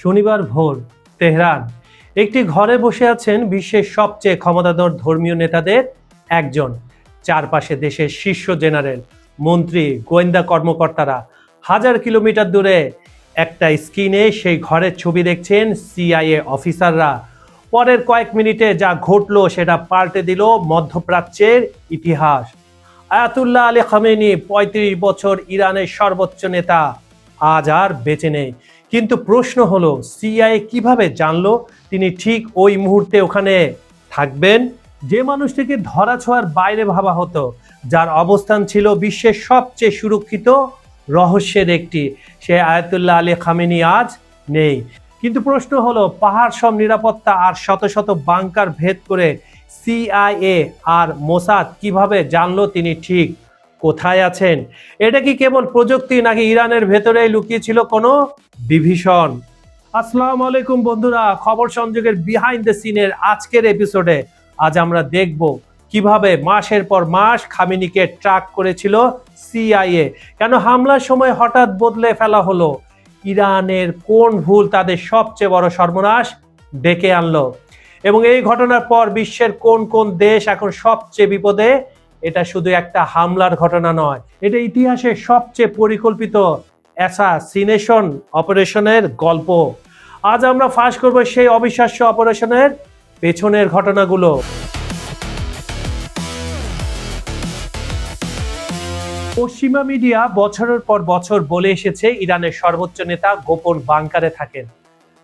শনিবার ভোর তেহরান একটি ঘরে বসে আছেন বিশ্বের সবচেয়ে ক্ষমতাধর ধর্মীয় নেতাদের একজন। চারপাশে দেশের শীর্ষ জেনারেল, মন্ত্রী, গোয়েন্দা কর্মকর্তারা। হাজার কিলোমিটার দূরে একটা স্ক্রিনে সেই ঘরের ছবি দেখছেন সিআইএ অফিসাররা। পরের কয়েক মিনিটে যা ঘটলো সেটা পাল্টে দিল মধ্যপ্রাচ্যের ইতিহাস। আয়াতুল্লাহ আলী খামেনি, ৩৫ বছর ইরানের সর্বোচ্চ নেতা, আজ আর বেঁচে নেই। কিন্তু প্রশ্ন হলো, সিআইএ কিভাবে জানলো তিনি ঠিক ওই মুহূর্তে ওখানে থাকবেন? যে মানুষটিকে ধরাছোঁয়ার বাইরে ভাবা হতো, যার অবস্থান ছিল বিশ্বের সবচেয়ে সুরক্ষিত রহস্যের একটি, সে আয়াতুল্লাহ আলী খামেনি আজ নেই। কিন্তু প্রশ্ন হলো, পাহাড় সম নিরাপত্তা আর শত শত বাংকার ভেদ করে সিআইএ আর মোসাদ কিভাবে জানলো তিনি ঠিক কোথায় আছেন? এটা কি কেবল প্রযুক্তি, নাকি ইরানের ভেতরেই লুকিয়ে ছিল কোনো বিভীষণ? আসসালামু আলাইকুম বন্ধুরা, খবর সংযোগের বিহাইন্ড দ্য সিনের আজকের এপিসোডে আজ আমরা দেখব কিভাবে মাসের পর মাস খামেনিকে ট্র্যাক করেছিল সিআইএ, কেন হামলার সময় হঠাৎ বদলে ফেলা হলো, ইরানের কোন ভুল তাদের সবচেয়ে বড় সর্বনাশ ডেকে আনলো, এবং এই ঘটনার পর বিশ্বের কোন কোন দেশ এখন সবচেয়ে বিপদে। এটা শুধু একটা হামলার ঘটনা নয়, এটা ইতিহাসের সবচেয়ে পরিকল্পিত অ্যাসাসিনেশন অপারেশনের গল্প। আজ আমরা ফাঁস করব সেই অবিশ্বাস্য অপারেশনের পেছনের ঘটনাগুলো। পশ্চিমা মিডিয়া বছরের পর বছর বলে এসেছে ইরানের সর্বোচ্চ নেতা গোপন বাংকারে থাকেন,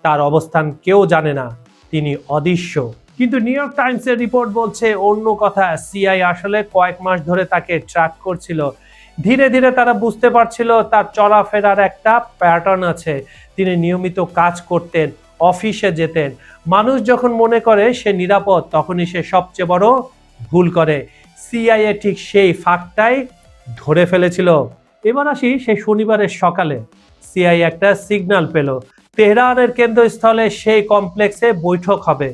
তার অবস্থান কেউ জানে না, তিনি অদৃশ্য। কিন্তু নিউ ইয়র্ক টাইমসের রিপোর্ট বলছে অন্য কথা। সিআই আসলে কয়েক মাস ধরে তাকে ট্র্যাক করছিল। ধীরে ধীরে তারা বুঝতে পারছিল তার চলাফেরার একটা প্যাটার্ন আছে। তিনি নিয়মিত কাজ করতেন, অফিসে যেতেন। মানুষ যখন মনে করে সে নিরাপদ, তখনই সে সবচেয়ে বড় ভুল করে। সিআইএ ঠিক সেই ফাঁকটাই ধরে ফেলেছিল। এবার আসি সেই শনিবারের সকালে। সিআইএ একটা সিগন্যাল পেল, তেহরানের কেন্দ্রস্থলে সেই কমপ্লেক্সে বৈঠক হবে।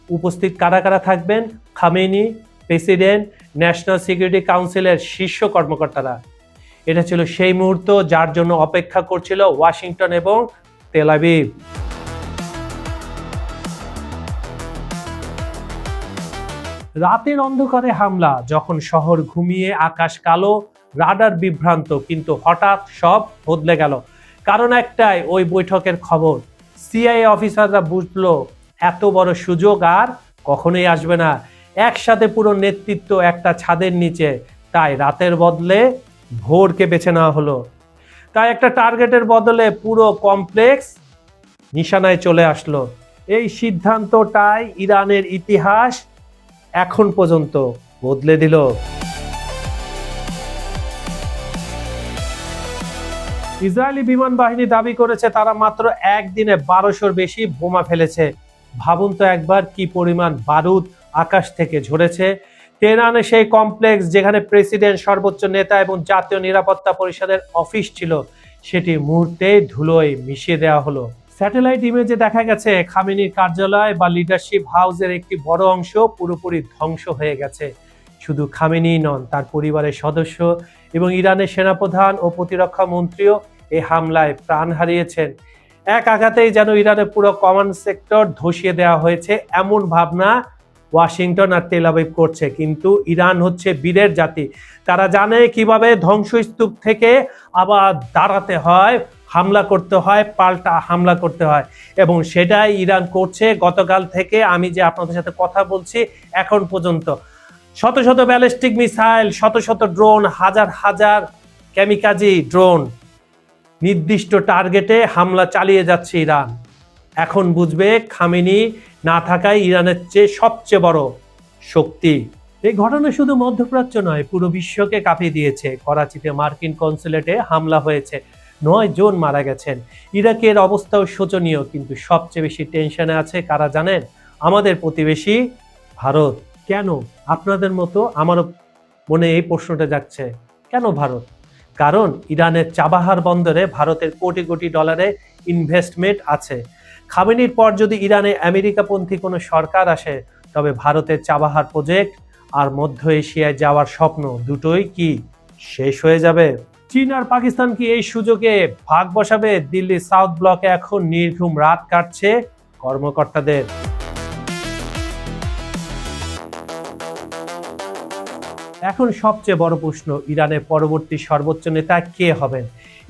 উপস্থিত কারা কারা থাকবেন? খামেনি, প্রেসিডেন্ট, ন্যাশনাল সিকিউরিটি কাউন্সিলের শীর্ষ কর্মকর্তারা। এটা ছিল সেই মুহূর্ত যার জন্য অপেক্ষা করছিল ওয়াশিংটন এবং তেল আবিব। রাতের অন্ধকারে হামলা, যখন শহর ঘুমিয়ে আকাশ কালো, রাডার বিভ্রান্ত, কিন্তু হঠাৎ সব বদলে গেল। কারণ একটাই, ওই বৈঠকের খবর। সিআইএ অফিসাররা বুঝলো এত বড় সুযোগ আর কখনোই আসবে না। একসাথে পুরো নেতৃত্ব একটা ছাদের নিচে, তাই রাতের বদলে ভোরকে বেছে নেওয়া হলো। তাই একটা টার্গেটের বদলে পুরো কমপ্লেক্স নিশানায় চলে আসলো। এই সিদ্ধান্তটাই ইরানের ইতিহাস এখন পর্যন্ত বদলে দিল। ইসরায়েলি বিমান বাহিনী দাবি করেছে তারা মাত্র একদিনে ১২০০-র বেশি বোমা ফেলেছে। ভাবুন তো একবার, কি পরিমাণ বারুদ আকাশ থেকে ঝরেছে। তেহরানে সেই কমপ্লেক্স যেখানে প্রেসিডেন্ট, সর্বোচ্চ নেতা এবং জাতীয় নিরাপত্তা পরিষদের অফিস ছিল, সেটি মুহূর্তে ধুলোয় মিশিয়ে দেওয়া হলো। স্যাটেলাইট ইমেজে দেখা গেছে খামেনির কার্যালয় বা লিডারশিপ হাউসের একটি বড় অংশ পুরোপুরি ধ্বংস হয়ে গেছে। শুধু খামেনিই নন, তার পরিবারের সদস্য এবং ইরানের সেনাপ্রধান ও প্রতিরক্ষা মন্ত্রীও এই হামলায় প্রাণ হারিয়েছেন। এক আঘাতেই যেন ইরানের পুরো কমান্ড সেক্টর ধসিয়ে দেওয়া হয়েছে, এমন ভাবনা ওয়াশিংটন আর তেল আবিব করছে। কিন্তু ইরান হচ্ছে বীরের জাতি, তারা জানে কিভাবে ধ্বংসস্তূপ থেকে আবার দাঁড়াতে হয়, হামলা করতে হয়, পাল্টা হামলা করতে হয়, এবং সেটাই ইরান করছে। গতকাল থেকে আমি যে আপনাদের সাথে কথা বলছি, এখন পর্যন্ত শত শত ব্যালিস্টিক মিসাইল, শত শত ড্রোন, হাজার হাজার ক্যামিকাজি ড্রোন নির্দিষ্ট টার্গেটে হামলা চালিয়ে যাচ্ছে ইরান। এখন বুঝবে খামেনি না থাকায় ইরানের চেয়ে সবচেয়ে বড় শক্তি। এই ঘটনা শুধু মধ্যপ্রাচ্য নয়, পুরো বিশ্বকে কাঁপিয়ে দিয়েছে। করাচিতে মার্কিন কনসুলেটে হামলা হয়েছে, ৯ জন মারা গেছেন। ইরাকের অবস্থাও শোচনীয়, কিন্তু সবচেয়ে বেশি টেনশনে আছে কারা জানেন? আমাদের প্রতিবেশী ভারত। কেন? আপনাদের মতো আমারও মনে এই প্রশ্নটা যাচ্ছে, কেন ভারত? কারণ ইরানের চাবাহার বন্দরে ভারতের কোটি কোটি ডলারের ইনভেস্টমেন্ট আছে। খামেনির পর যদি ইরানে আমেরিকাপন্থী কোনো সরকার আসে, তবে ভারতের চাবাহার প্রজেক্ট আর মধ্য এশিয়ায় যাওয়ার স্বপ্ন দুটোই কি শেষ হয়ে যাবে? চীন আর পাকিস্তান কি এই সুযোগে ভাগ বসাবে? দিল্লি সাউথ ব্লকে এখন নির্ঘুম রাত কাটছে কর্মকর্তাদের। এখন সবচেয়ে বড় প্রশ্ন, ইরানের পরবর্তী সর্বোচ্চ নেতা কে হবেন?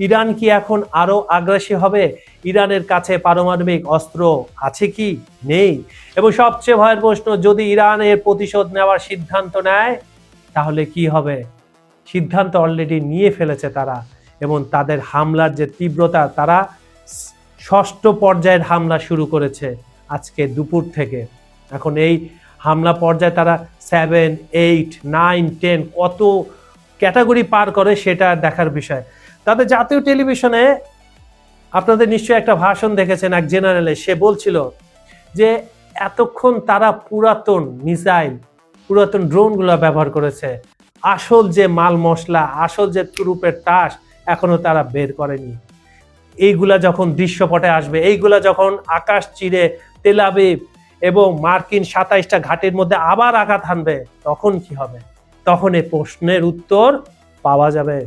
ইরান কি এখন আরো আগ্রাসী হবে? ইরানের কাছে পারমাণবিক অস্ত্র আছে কি নেই? এবং সবচেয়ে ভয়ের প্রশ্ন, যদি ইরান এর প্রতিশোধ নেওয়ার সিদ্ধান্ত নেয় তাহলে কি হবে? সিদ্ধান্ত অলরেডি নিয়ে ফেলেছে তারা, এবং তাদের হামলার যে তীব্রতা, তারা 6ষ্ঠ পর্যায়ের হামলা শুরু করেছে আজকে দুপুর থেকে। এখন এই হামলা পর্যায়ে তারা 7, 8, 9, 10 কত ক্যাটাগরি পার করে সেটা দেখার বিষয়। তাদের জাতীয় টেলিভিশনে আপনাদের নিশ্চয়ই একটা ভাষণ দেখেছেন এক জেনারেলে, সে বলছিল যে এতক্ষণ তারা পুরাতন মিসাইল, পুরাতন ড্রোনগুলো ব্যবহার করেছে, আসল যে মাল মশলা, আসল যে তুরুপের তাস এখনো তারা বের করেনি। এইগুলা যখন দৃশ্যপটে আসবে, এইগুলা যখন আকাশ চিরে তেল আবিব এবং মার্কিন 27টা ঘাটের মধ্যে আবার আঘাত হানবে, তখন কি হবে? তখন এই প্রশ্নের উত্তর পাওয়া যাবে।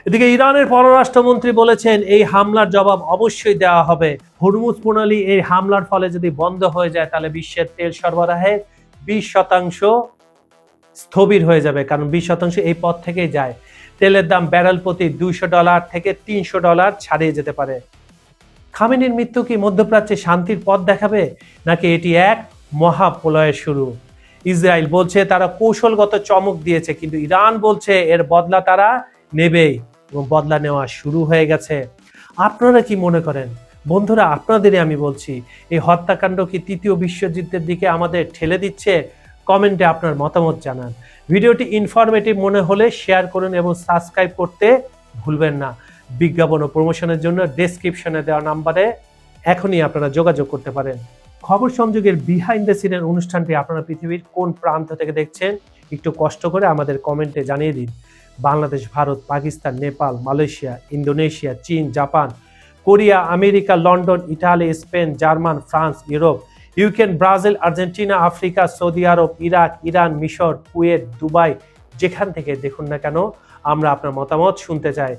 এদিকে ইরানের পররাষ্ট্রমন্ত্রী বলেছেন এই হামলার জবাব অবশ্যই দেওয়া হবে। হরমুজ প্রণালী এই হামলার ফলে যদি বন্ধ হয়ে যায় তাহলে বিশ্বের তেল সরবরাহের 20% স্থবির হয়ে যাবে, কারণ 20% এই পথ থেকেই যায়। তেলের দাম ব্যারেল প্রতি $200 থেকে $300 ছাড়িয়ে যেতে পারে। খামেনির মৃত্যু কি মধ্যপ্রাচ্যে শান্তির পথ দেখাবে, নাকি এটি এক মহাপ্রলয়ের শুরু? ইসরায়েল বলছে তারা কৌশলগত চমক দিয়েছে, কিন্তু ইরান বলছে এর বদলা তারা নেবেই, এবং বদলা নেওয়া শুরু হয়ে গেছে। আপনারা কি মনে করেন বন্ধুরা? আপনাদেরই আমি বলছি, এই হত্যাকাণ্ড কি তৃতীয় বিশ্বযুদ্ধের দিকে আমাদের ঠেলে দিচ্ছে? কমেন্টে আপনার মতামত জানান। ভিডিওটি ইনফরমেটিভ মনে হলে শেয়ার করুন এবং সাবস্ক্রাইব করতে ভুলবেন না। বিজ্ঞাপন ও প্রমোশনের জন্য ডেসক্রিপশনে দেওয়া নাম্বারে এখনই আপনারা যোগাযোগ করতে পারেন। খবর সংযোগের বিহাইন্ড দ্য সিনের অনুষ্ঠানটি আপনারা পৃথিবীর কোন প্রান্ত থেকে দেখছেন একটু কষ্ট করে আমাদের কমেন্টে জানিয়ে দিন। বাংলাদেশ, ভারত, পাকিস্তান, নেপাল, মালয়েশিয়া, ইন্দোনেশিয়া, চীন, Japan, Korea, America, London, Italy, Spain, German, France, Europe, Ukraine, Brazil, Argentina, Africa, Saudi Arab, Iraq, Iran, মিশর, কুয়েত, দুবাই, যেখান থেকে দেখুন না কেন আমরা আপনার মতামত শুনতে চাই।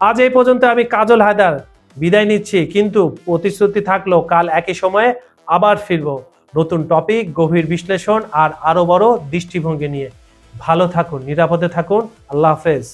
আজ এই পর্যন্ত আমি কাজল হায়দার বিদায় নিচ্ছি, কিন্তু প্রতিশ্রুতি থাকলো কাল একই সময়ে আবার ফিরবো নতুন টপিক, গভীর বিশ্লেষণ আর আরো বড় দৃষ্টিভঙ্গি নিয়ে। ভালো থাকুন, নিরাপদে থাকুন। আল্লাহ হাফেজ।